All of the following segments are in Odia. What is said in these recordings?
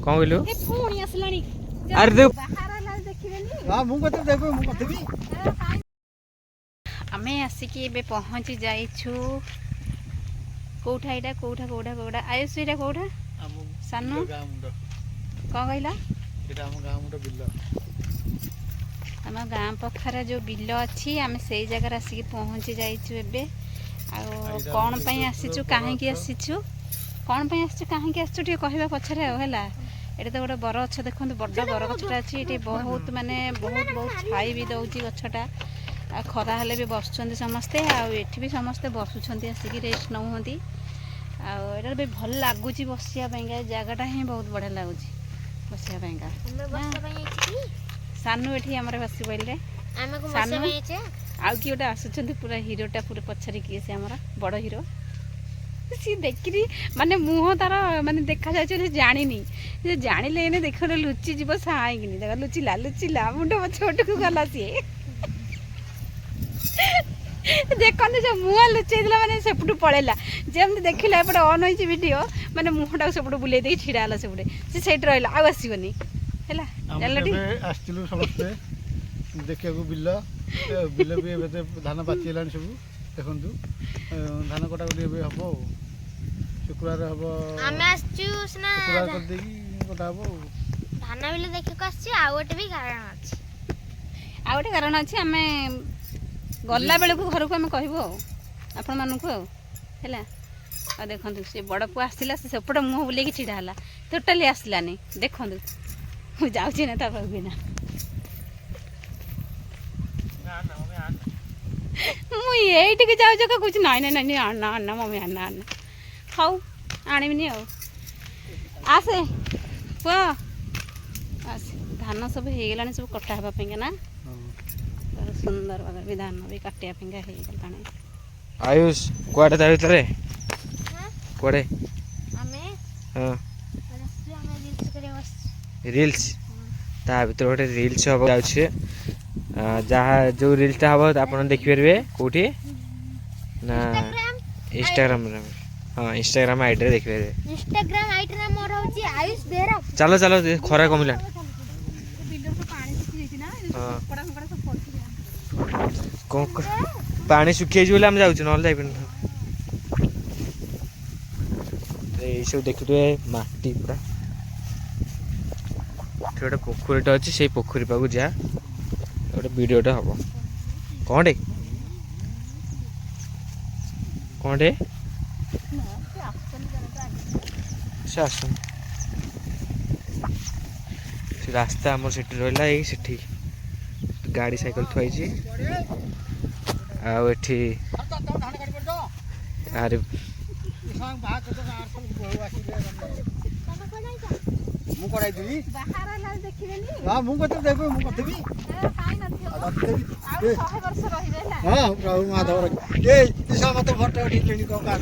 कौन कहलु ए पुणी आसलानी अरे देख बाहर ला देखिबेनी हां मु कते देखो मु कतेबी आमे आसिकी एबे पहुंची जाइछु कोठा एटा कोठा कोठा कोठा आयुष एटा कोठा सानो गाम मुंड कौन कहला एटा हम गाम मुंड बिल्ला आम गाँ पखर जो बिल अच्छी आम से जगह आसिक पहुँची जाइछु एबे आ कौन पई आसीछु काहे की आसीछु कौन पई आसीछु काहे की आसीछु टी कहबा पछरे होला एटा तो गोटे बर गछ देखंतु बड़ बर गछटा अछि एटी बहुत माने बहुत बहुत छाई भी दउची गछटा आ खरा हेले भी बसुछंती समस्ते आ एठी भी समस्ते बसुछंती आसिक रेस्ट नउहंती आ एटा भी भल लागुची बसिया पईगा जगहटा ही बहुत बढ़िया लागुची बसिया पईगा सानू एठी हमरे बसी पइले आमे को बसे पइचे आउ की ओटा आसुछंती पूरा हीरोटा पूरा पछरी की से हमरा बड़ हीरो सी देखिरी माने मुह तार माने देखा जाय जे जानिनी जे जानिले ने देखले लुचि जीव साई किनी देखा लुचि ला मुंडो छोट को गला सी देखने जो मुह लुचि दिला माने सेपटू पळेला जेम देखिला एपटे ऑन होई वीडियो माने मुहटा सेपटू बुले दे छिडाला सेपटे से सेट रहला आ आसीबनी हैला चलटी आस्तिलु समस्ते देखिया को बिल्ला बिल्ला भी एबे धान पाचिलान सब देखंतु धान कटा कटी एबे हबो शुक्रवार हबो आमे आछू ना शुक्रवार कर देगी कटा हबो धान बिल देखि को आछी आ ओटे भी कारण अछि आ ओटे कारण अछि हमें गल्ला बेले को घर को हमें कहबो आपण मानु को हैला आ देखंतु से बड़ पु आसिला से सेपट मुह बुले की छिडा हला टोटली आसलानी देखंतु मु जाउची ना ता बिना मु एठी के जाउ जका कुछ नाही नाही नाही आना आना मम्मी आना आना खाऊ आनिबिनी आ आसे पुआ आसे धान सब हे गेलानी सब कटा हबा पेंगे ना तर सुंदर बागर भी धान भी काटिया पेंगे हे गेलानी आयुष कोडे ता भीतर हां कोडे आमे हां रस्ते आमे रील्स करे बस रील्स ता भीतर गोटे रील्स हबो जाउछे जहाँ जो रील्सटा हम आप देखिपारे कौटी ना इंस्टाग्राम हाँ इंस्टाग्राम आईडी देखिपारे इंस्टाग्राम आईडी ना मोर होची आयुष बेरा चलो चलो खरा कमिला पानी सुखी बोले आम जाऊँ ना जाइए सब देखुए माटी पूरा गोटे पोखरीटा अच्छी से पोखरी पाक जा गोटे वीडियोटा हम कौन टे से आस रास्ता आम से रहा से गाड़ी साइकिल थुआई आठी अरे मु कराई दिली बाहर ला देखिबेनी हां मु कते देखो मु कतेबी काई नथियो आ 100 वर्ष रहिबेला हां प्रभु माधव ए दिशा मत फोटो उठेनी को का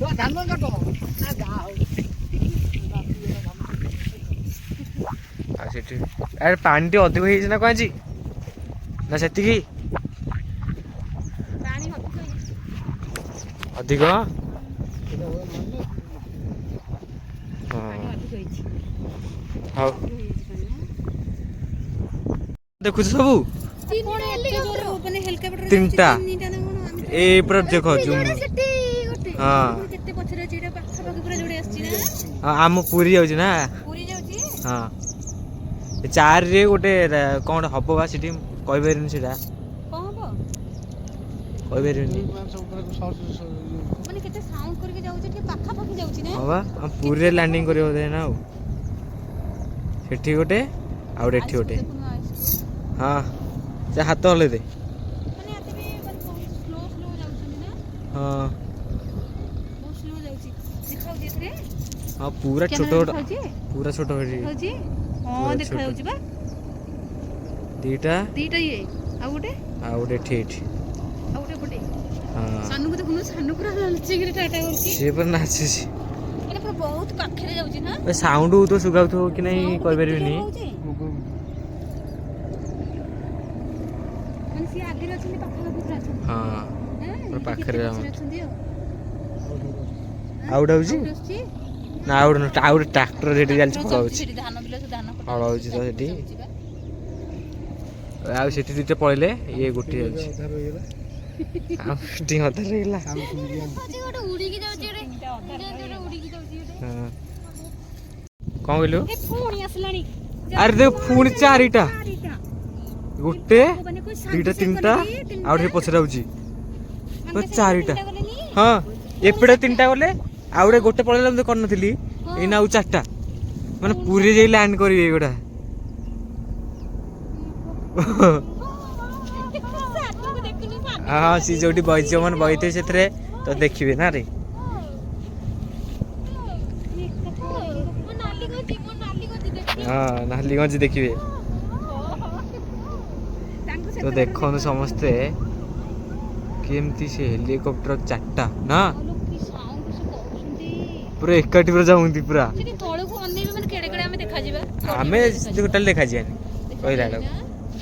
लो धान काटो ना जा हो आ सेठी अरे पानी टे अधिक होई ना काजी ना सेति की पानी अधिक हाँ देखु सब तीनटा ए पूरा देखो जूम हाँ हाँ आम पूरी जाउची ना हाँ चार रे गोटे कौन हबो बा सिटी कहि परनी सेटा कहि परनी माने केते साउंड करके जाउची कि पाखा पाखी जाउची ना हां हम पूरे लैंडिंग करियो दे ना सेठी गोटे आ एठी गोटे हाँ से हाथ हले दे माने आते भी स्लो स्लो जाउछनी ना हाँ बहुत स्लो जाउची दिखाउ देथरे हाँ पूरा छोटो पूरा छोटो होजी हां देखा जाउची बा दीटा ये आ गोटे ठीक आ गोटे गोटे हाँ सानू को देखुनु सानू पूरा ललची गिरी टाटा करची से पर नाची माने पूरा बहुत पाखरे जाउची ना साउंड तो सुगाउ तो कि नहीं कहि परबिनी माने सी आगे रछनी पाखा पाखा रछनी हाँ हां पाखरे रछनी आउट आउजी ନା ଆଉ ଗୋଟେ ଟ୍ରାକ୍ଟର ସେଠି ଚାଲିଛି ହଳ ହଉଛି ସେଠି ଧାନ ବିଲ ଧାନ କଟା ହଳ ହଉଛି ତ ସେଠି ଆଉ ସେଠି ଦୁଇଟା ପଳେଇଲେ ଇଏ ଗୋଟିଏ ଅଛି ଅଧା ରହିଗଲା ଆଉ ସେଠି ଅଧା ରହିଗଲା ସାଉଣ୍ଡ ଶୁଣିକି ଗୋଟେ ଉଡ଼ିକି ଯାଉଛି ଗୋଟେ ଉଡ଼ିକି ଯାଉଛି ଗୋଟେ ହଁ କ'ଣ କହିଲୁ ଏ ପୁଣି ଆସିଲାଣି ଆରେ ଦେଖ ପୁଣି ଚାରିଟା ଗୋଟେ ଦୁଇଟା ତିନିଟା ଆଉ ଟିକେ ପଛରେ ଆଉଛି ଚାରିଟା ହଁ ଏପଟେ ତିନିଟା ଗଲେ ଆଉ ଗୋଟେ ପଳେଇଲା ମୁଁ କରିନଥିଲି ଏଇନା ଆଉ ଚାରିଟା ମାନେ ପୁରୀ ଯାଇ ଲ୍ୟାଣ୍ଡ କରିବେ ଏଗୁଡ଼ା ହଁ ସିଏ ଯୋଉଠି ବଇଛି ମାନେ ବଇଥିବେ ସେଥିରେ ତ ଦେଖିବେ ନା ରେ ହଁ ନାଲି ଗଞ୍ଜି ଦେଖିବେ ତ ଦେଖନ୍ତୁ ସମସ୍ତେ କେମିତି ସେ ହେଲିକପ୍ଟର ଚାରିଟା ନା ପୁରା ଏକାଠି ପୁରା ଯାଉନ୍ତି ପୁରା ତଳକୁ ଅନେଇବେ ମାନେ କେଡ଼େ କେଡ଼େ ଆମେ ଦେଖାଯିବା ଆମେ ଟୋଟାଲ ଦେଖାଯିବାନି କହିଲା ବେଳକୁ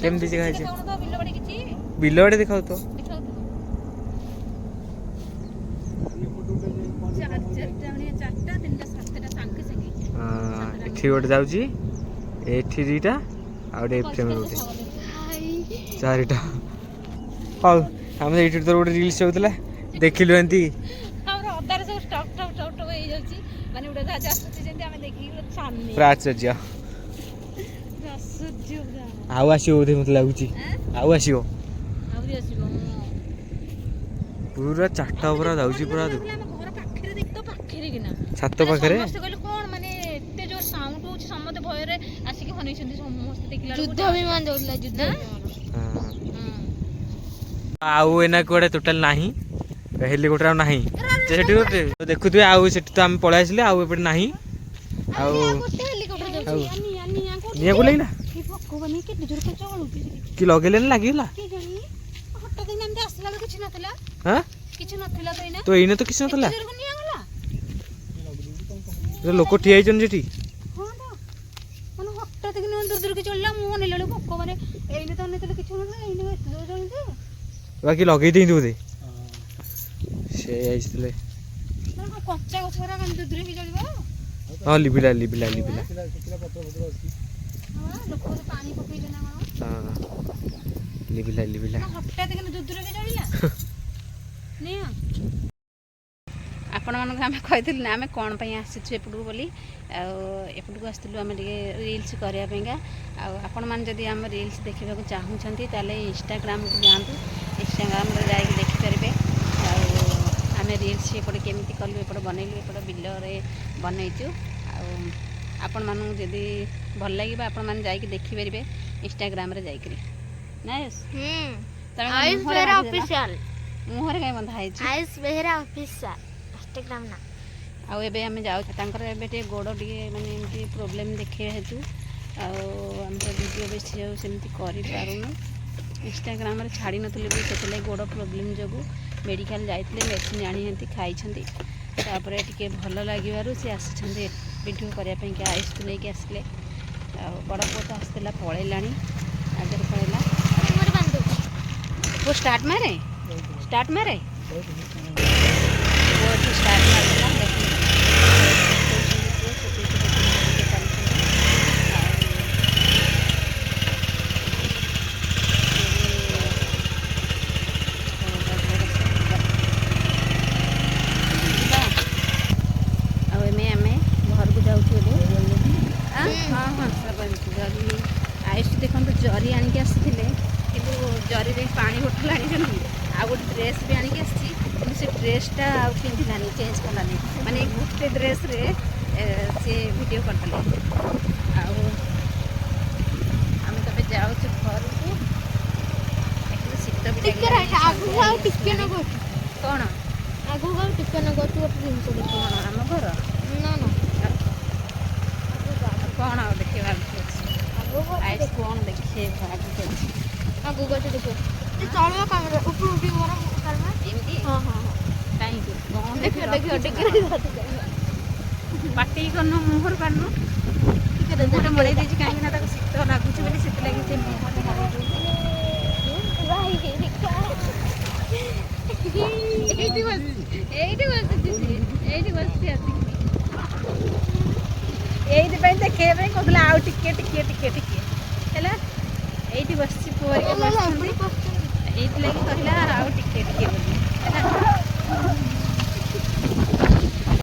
କେମିତି ଦେଖାଯିବ ବିଲ ବାଡ଼ି କିଛି ବିଲ ଆଡ଼େ ଦେଖାଉ ତ ଚାରିଟା ତିନିଟା ସାତଟା ସାଙ୍ଗେ ସାଙ୍ଗେ ଏଠି ଗୋଟେ ଯାଉଛି ଏଠି ଦିଟା ଆଉ ଗୋଟେ ଏଫ୍ରେମ୍ ଗୋଟେ ଚାରିଟା ହଉ ଆମେ ଏଇଠି ତ ଗୋଟେ ରିଲ୍ସ ହଉଥିଲା ଦେଖିଲୁ ଏମିତି ଆମର ଅଦାରେ ସବୁ ଷ୍ଟକ୍ ଷ୍ଟକ୍ ଷ୍ଟକ୍ ଷ୍ଟକ୍ ହେଇଯାଉଛି ମାନେ ଉଡ଼ାଜାହାଜ ଆସୁଛି ଯେମିତି ଆମେ ଦେଖିକି ଛାନି ପୁରା ଆଶ୍ଚର୍ଯ୍ୟ ଆଶ୍ଚର୍ଯ୍ୟ ପୁରା ଆଉ ଆସିବ ବୋଧେ ମତେ ଲାଗୁଛି ଆଉ ଆସିବ ଆହୁରି ଆସିବ ପୁରା ଚାରିଟା ପୁରା ଯାଉଛି ପୁରା ଆମ ଘର ପାଖରେ ଦେଖ ତ ପାଖରେ କିନା ଛାତ ପାଖରେ ସମସ୍ତେ କହିଲେ କଣ ମାନେ ଏତେ ଜୋର ସାଉଣ୍ଡ ହଉଛି ସମସ୍ତେ ଭୟରେ ଆସିକି ହନେଇଛନ୍ତି ସମସ୍ତେ ଦେଖିଲା ଯୁଦ୍ଧ ବିମାନ ଦଉଥିଲା ଯୁଦ୍ଧ ଆଉ ଏନା କୁଆଡେ ଟୋଟାଲ ନାହିଁ ହେଲିକପ୍ଟର ଆଉ ନାହିଁ ସେଠି ଗୋଟେ ଦେଖୁଥିବେ ଆଉ ସେଠି ତ ଆମେ ପଳେଇ ଆସିଲେ ଆଉ ଏପଟେ ନାହିଁ ଆଉ ନିଆଁ ଲାଗିଲା କି ଲଗେଇଲେନି ଲାଗିଗଲା କିଛି ନଥିଲା ହଁ କିଛି ନଥିଲା ତ ଏଇନା ତ ଏଇନେ ତ କିଛି ନଥିଲା ଜୋରକୁ ନିଆଗଲା ଲୋକ ଠିଆ ହେଇଛନ୍ତି ସେଠି ହଁ ତ ମାନେ ହଠାତ୍ କିନା ଦୂରକୁ ଚଳିଲା ମୁଁ ଅନେଇଲା ବେଳକୁ ଭୋକ ମାନେ ଏଇନେ ତ ଅନେଇଥିଲେ କିଛି ନଥିଲା ଏଇନେ ଏତେ ଜୋର ଚଳୁଛି ବାକି ଲଗେଇ ଦେଇନ୍ତି ବୋଧେ ସେ ଆସିଥିଲେ ମାନେ କଞ୍ଚା ଗଛ ଗୁରା ମାନେ ଦୂରରେ ବି ଚଳିବ ହଁ ଲିଭିଲା ଲିଭିଲା ଲିଭିଲା ଶୁଖିଲା ପତ୍ର ଫତ୍ର ଅଛି ହଁ ଲୋକ ବୋଧେ ପାଣି ପକେଇଲେ ନା କଣ ହଁ ଲିଭିଲା ଲିଭିଲା ହଠାତ୍ କିନା ଦୂରରେ ବି ଚଳିଲା ନିଅ ଆପଣମାନଙ୍କୁ ଆମେ କହିଥିଲୁ ନା ଆମେ କ'ଣ ପାଇଁ ଆସିଛୁ ଏପଟକୁ ବୋଲି ଆଉ ଏପଟକୁ ଆସିଥିଲୁ ଆମେ ଟିକେ ରିଲ୍ସ କରିବା ପାଇଁକା ଆଉ ଆପଣମାନେ ଯଦି ଆମ ରିଲ୍ସ ଦେଖିବାକୁ ଚାହୁଁଛନ୍ତି ତାହେଲେ ଇନଷ୍ଟାଗ୍ରାମକୁ ଯାଆନ୍ତୁ ଇନଷ୍ଟାଗ୍ରାମରେ ଯାଇକି ଦେଖିପାରିବେ ଆଉ ଆମେ ରିଲ୍ସ ଏପଟେ କେମିତି କଲୁ ଏପଟେ ବନେଇଲୁ ଏପଟେ ବିଲରେ ବନେଇଛୁ ଆଉ ଆପଣମାନଙ୍କୁ ଯଦି ଭଲ ଲାଗିବ ଆପଣମାନେ ଯାଇକି ଦେଖିପାରିବେ ଇନଷ୍ଟାଗ୍ରାମରେ ଯାଇକିରି ନାଇସ୍ ଆୟୁଷ ବେହେରା ଅଫିସିଆଲ ମୁହଁରେ କାହିଁ ବନ୍ଧା ହେଇଛି ଆୟୁଷ ବେହେରା ଅଫିସିଆଲ ଇନଷ୍ଟାଗ୍ରାମ ନା ଆଉ ଏବେ ଆମେ ଯାଉଛୁ ତାଙ୍କର ଏବେ ଟିକେ ଗୋଡ଼ ଟିକେ ମାନେ ଏମିତି ପ୍ରୋବ୍ଲେମ୍ ଦେଖିବା ହେତୁ ଆଉ ଆମେ ତ ଭିଡ଼ିଓ ବେଶୀ ଆଉ ସେମିତି କରିପାରୁନୁ ଇନଷ୍ଟାଗ୍ରାମରେ ଛାଡ଼ି ନଥିଲେ ବି ସେଥିଲାଗି ଗୋଡ଼ ପ୍ରୋବ୍ଲେମ୍ ଯୋଗୁଁ ମେଡ଼ିକାଲ ଯାଇଥିଲେ ମେଡ଼ିସିନ ଆଣିଛନ୍ତି ଖାଇଛନ୍ତି ତାପରେ ଟିକେ ଭଲ ଲାଗିବାରୁ ସେ ଆସିଛନ୍ତି ଭିଡ଼ିଓ କରିବା ପାଇଁକି ଆୟୁଷକୁ ନେଇକି ଆସିଲେ ଆଉ ବଡ଼ ପୁଅ ତ ଆସିଥିଲା ପଳେଇଲାଣି ଆଗରେ ପଳେଇଲା ପୁଅ ଷ୍ଟାର୍ଟ ମାରେ ପୁଅ ଏଠି ଷ୍ଟାର୍ଟ ମାରିଥିଲା ଦେଖନ୍ତୁ ଆଉ ଆମେ ଘରକୁ ଯାଉଛୁ ଏବେ ହଁ ହଁ ଜରି ଆୟୁଷ ଦେଖନ୍ତୁ ଜରି ଆଣିକି ଆସିଥିଲେ କିନ୍ତୁ ଜରିରେ ପାଣି ବୋଟଲ ଆଣିଛନ୍ତି ଆଉ ଗୋଟେ ଡ୍ରେସ୍ ବି ଆଣିକି ଆସିଛି କିନ୍ତୁ ସେ ଡ୍ରେସ୍ଟା ଆଉ ପିନ୍ଧିଲାନି ଚେଞ୍ଜ କଲାନି ମାନେ ଗୋଟେ ଡ୍ରେସ୍ରେ ସେ ଭିଡ଼ିଓ କରିଦେଲେ ଆଉ ଆମେ ତବେ ଯାଉଛୁ ଘରକୁ ଶୀତ ବି ଟିକେ ଆଗକୁ ଆଉ ଟିକେ ନଗୁ କ'ଣ ଆଗକୁ ଆଉ ଟିକେ ନଗୁ ତୁ ଗୋଟେ ଜିନିଷ ଦେଖିବୁ କ'ଣ ଆମ ଘର ନା ନା କ'ଣ ଆଉ ଦେଖିବା ଆଗକୁ ଅଛି ଆଗକୁ ଆୟୁଷ କ'ଣ ଦେଖିବା ଆଗକୁ ଅଛି ଆଗକୁ ଗୋଟେ ଦେଖିବୁ ଚଳିବ କାମରେ ଉପରୁ ଉଠି ମୋର କାରଣ ଏମିତି ହଁ ହଁ କାହିଁକି କ'ଣ ଦେଖିବ ଦେଖିବ ଟିକେ ପାଟି କରନୁ ମୁହଁରୁ କାଢ଼ନୁ ମୁହଁରେ ମଡ଼େଇ ଦେଇଛି କାହିଁକି ନା ତାକୁ ଶୀତ ଲାଗୁଛି ବୋଲି ସେଥିଲାଗି ସେ ମୁହଁରେ ମଡ଼େଇ ଦେଇଛି ଏଇଠି ବସିଛି ଆସିକି ଏଇଥିପାଇଁ ଦେଖେଇବା ପାଇଁ କହୁଥିଲା ଆଉ ଟିକେ ଟିକେ ଟିକେ ଟିକେ ହେଲା। ଏଇଠି ବସିଛି ପୁଅ ହେରିକା ବସିଛନ୍ତି, ଏଇଥିଲାଗି କହିଲା ଆଉ ଟିକେ ଟିକେ ବୋଲି।